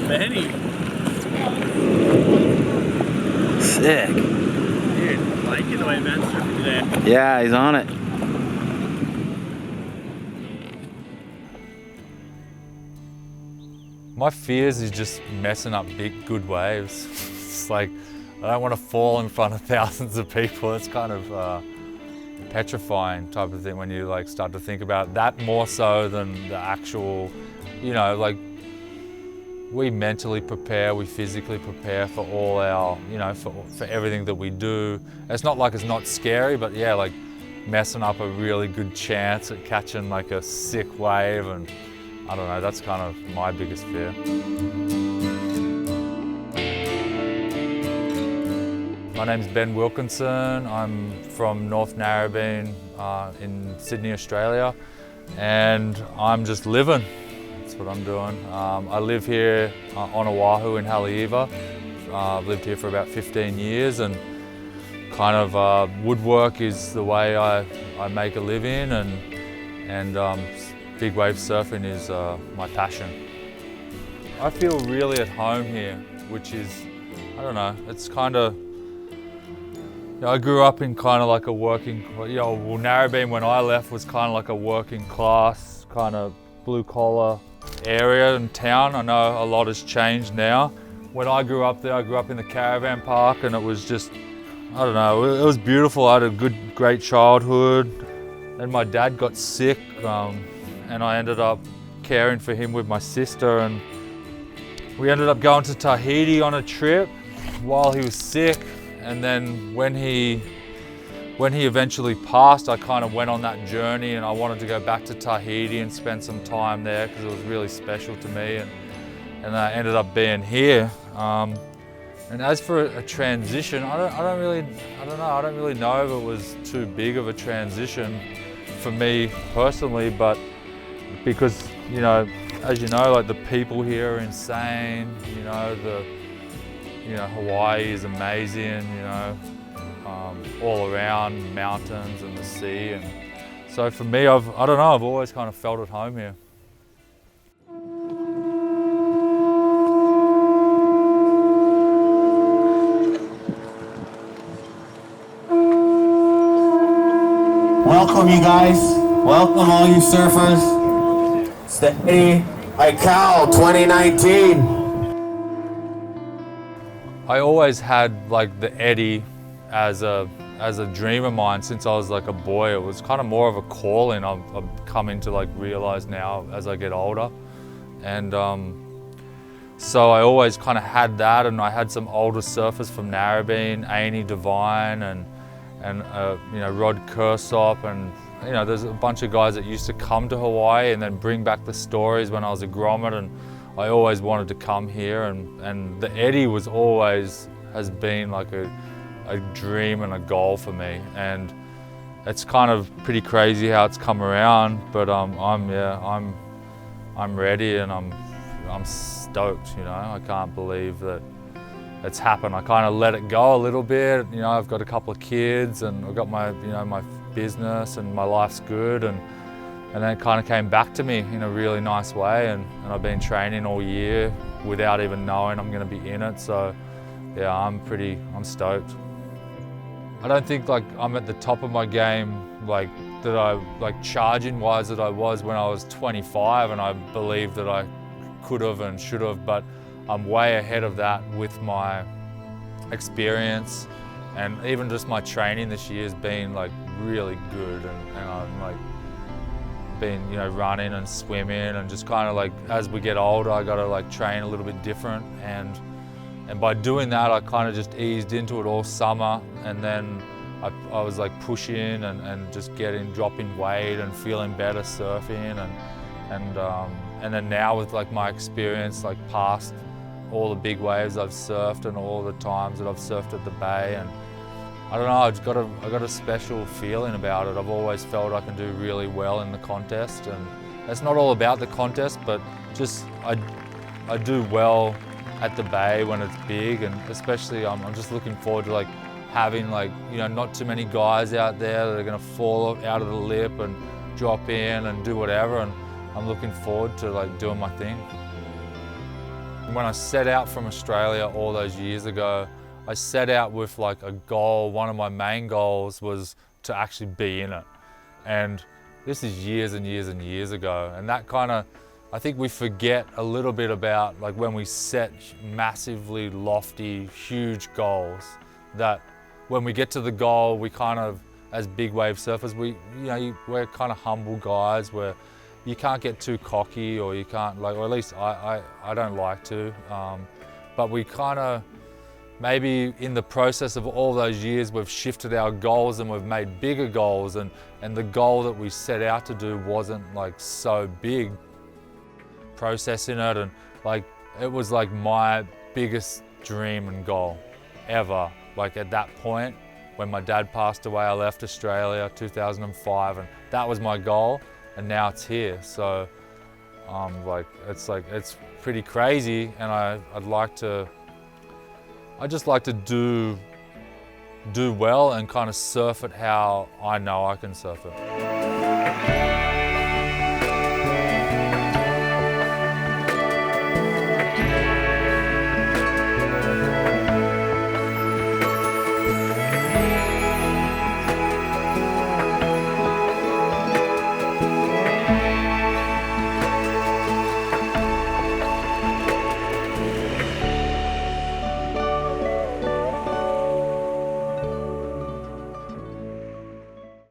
Benny. Sick. Dude, I like it the way Matt's surfing today. Yeah, he's on it. My fears is just messing up big, good waves. It's like, I don't want to fall in front of thousands of people. It's kind of petrifying type of thing when you like start to think about that more so than the actual, you know, like we mentally prepare, we physically prepare for all our, you know, for everything that we do. It's not like it's not scary, but yeah, like messing up a really good chance at catching like a sick wave, and I don't know, that's kind of my biggest fear. My name's Ben Wilkinson. I'm from North Narrabeen in Sydney, Australia, and I'm just living. That's what I'm doing. I live here on Oahu in Haleiwa. I've lived here for about 15 years, and kind of woodwork is the way I make a living, and big wave surfing is my passion. I feel really at home here, which is, I don't know, it's kind of, you know, I grew up in kind of like a working, you know, well, Narrabeen when I left was kind of like a working class, kind of blue collar area and town. I know a lot has changed now. When I grew up there, I grew up in the caravan park, and it was just, I don't know, it was beautiful. I had a great childhood. And my dad got sick, and I ended up caring for him with my sister, and we ended up going to Tahiti on a trip while he was sick. And then when he eventually passed, I kind of went on that journey, and I wanted to go back to Tahiti and spend some time there because it was really special to me, and I ended up being here. And as for a transition, I don't really know if it was too big of a transition for me personally, but because, you know, as you know, like the people here are insane, you know, Hawaii is amazing, you know, all around mountains and the sea, and so for me, I've always kind of felt at home here. Welcome, you guys. Welcome, all you surfers. It's the ICAO 2019. I always had like the eddy as a dream of mine since I was like a boy. It was kind of more of a calling I've coming to like realize now as I get older. And so I always kind of had that, and I had some older surfers from Narrabeen, Amy Devine and you know, Rod Kersop, and you know, there's a bunch of guys that used to come to Hawaii and then bring back the stories when I was a grommet, and I always wanted to come here, and the eddy has been like a dream and a goal for me, and it's kind of pretty crazy how it's come around, but I'm ready, and I'm stoked, you know. I can't believe that it's happened. I kind of let it go a little bit, you know. I've got a couple of kids, and I've got my, you know, my business, and my life's good, and then it kind of came back to me in a really nice way, and I've been training all year without even knowing I'm going to be in it. So yeah, I'm stoked. I don't think like I'm at the top of my game, like that I like charging wise that I was when I was 25, and I believe that I could have and should have, but I'm way ahead of that with my experience, and even just my training this year has been like really good, and I'm like been, you know, running and swimming, and just kind of like as we get older I got to like train a little bit different, and by doing that I kind of just eased into it all summer, and then I was like pushing and just dropping weight and feeling better surfing, and then now with like my experience, like past all the big waves I've surfed and all the times that I've surfed at the bay, and I don't know, I got a special feeling about it. I've always felt I can do really well in the contest, and it's not all about the contest, but just I do well at the bay when it's big, and especially I'm just looking forward to like having like, you know, not too many guys out there that are going to fall out of the lip and drop in and do whatever, and I'm looking forward to like doing my thing. When I set out from Australia all those years ago, I set out with like a goal. One of my main goals was to actually be in it. And this is years and years and years ago. And that kind of, I think we forget a little bit about like when we set massively lofty, huge goals, that when we get to the goal, we kind of, as big wave surfers, we're kind of humble guys where you can't get too cocky, or you can't, like, or at least I don't like to. But we kind of, maybe in the process of all those years, we've shifted our goals and we've made bigger goals, and the goal that we set out to do wasn't like so big. Processing it, and like, it was like my biggest dream and goal ever. Like at that point, when my dad passed away, I left Australia 2005, and that was my goal. And now it's here, so it's pretty crazy, and I just like to do well and kind of surf it how I know I can surf it.